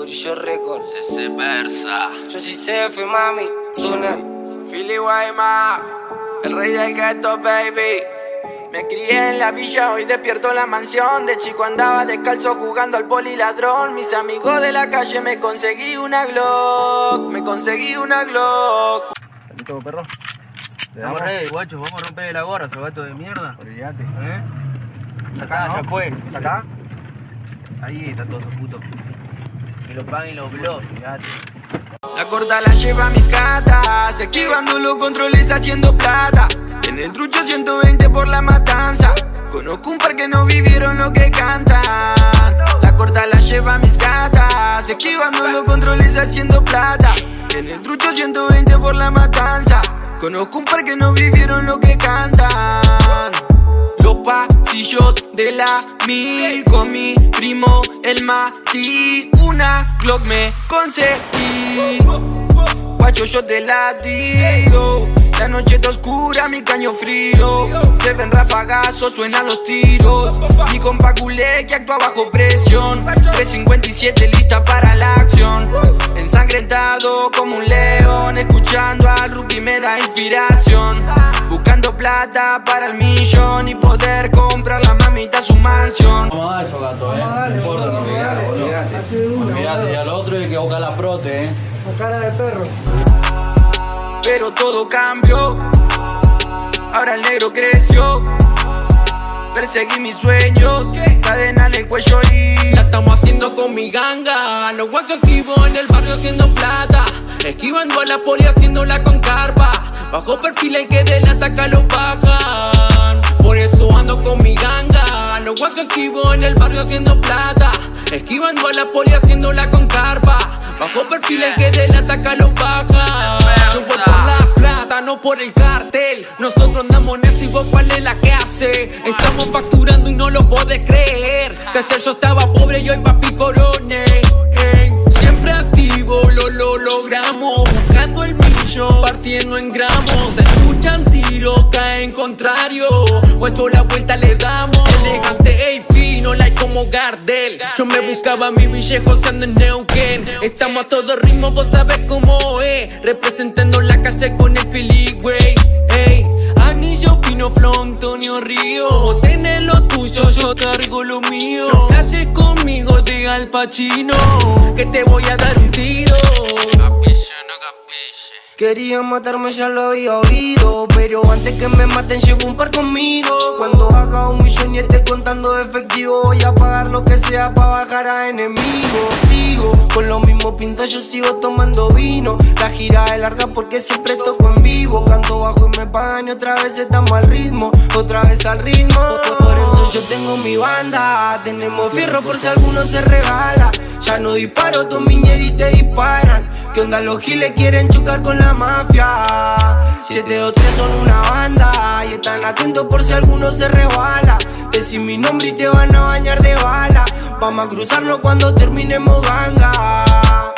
Corillo Records. Se versa. Yo sí sé, fui mami. Zona. Philly Guayma, el rey del ghetto, baby. Me crié en la villa, hoy despierto en la mansión. De chico andaba descalzo jugando al poliladrón. Mis amigos de la calle me conseguí una Glock. Salito, perro. Vamos ready, guachos, vamos a romperle la gorra, gato de mierda. Olvídate. Sacá, ya fue. ¿Sacá? Ahí está todo, puto. Que lo paguen los blogs, olvídate. La corta la lleva mis gatas, esquivando los controles haciendo plata. En el trucho 120 por la matanza. Conozco un par que no vivieron lo que cantan. La corta la lleva mis gatas, esquivando los controles haciendo plata. En el trucho 120 por la matanza. Conozco un par que no vivieron lo que cantan. Los pasillos de la 1000 con mi primo el Mati. Una Glock me conseguí. Guacho, yo te la digo. La noche está oscura, mi caño frío. Se ven rafagazos, suenan los tiros. Mi compa culé que actúa bajo presión. 357 lista para la acción. Ensangrentado como un león. Escuchando al rookie me da inspiración. Buscando plata para el millón y poder comprar la mamita su mansión. Vamos a dar eso, gato, No importa, no olvidate, ya lo otro hay que buscar la prote, Con cara de perro. Pero todo cambió. Ahora el negro creció. Perseguí mis sueños, cadena en el cuello y la estamos haciendo con mi ganga. Los guachos activos en el barrio haciendo plata. Esquivando a la poli haciéndola con carpa. Bajo perfil el que de la ataca lo bajan. Por eso ando con mi ganga. Los guachos activos en el barrio haciendo plata. Esquivando a la poli haciéndola con carpa. Bajo perfil el que de la ataca lo bajan. Yo voy por la plata, no por el cartel. Nosotros andamos en y vos cuál es la que hace. Estamos facturando y no lo podés creer. Que ayer yo estaba pobre y hoy papi coroné. Siempre activo, lo logramos. Buscando el millón, partiendo en gramos. Se escuchan tiros, caen contrario. Guacho la vuelta le damos. Elegante, ey, fino, like como Gardel. Yo me buscaba mi viejo ando en Neuquén. Estamos a todo ritmo, vos sabés cómo es. Representando la calle con el Philly, güey. Ey, anillo fino, flow, Antonio Río. Tenés lo tuyo, yo cargo lo mío. No flashes conmigo de Al Pacino, que te voy a dar un tiro. Querían matarme, ya lo había oído. Pero antes que me maten, llevo un par conmigo. Cuando haga 1 millón y esté contando efectivo, voy a pagar lo que sea pa' bajar a enemigos. Sigo con los mismos pintos, yo sigo tomando vino. La gira es larga porque siempre toco en vivo. Canto bajo y me pagan y otra vez estamos al ritmo. Otra vez al ritmo. Por eso yo tengo mi banda. Tenemos fierro por si alguno se regala. Ya no disparo, tu miñera y te disparan. ¿Qué onda los giles quieren chocar con la mafia? 723 son una banda y están atentos por si alguno se resbala. Decí mi nombre y te van a bañar de bala. Vamos a cruzarnos cuando terminemos ganga.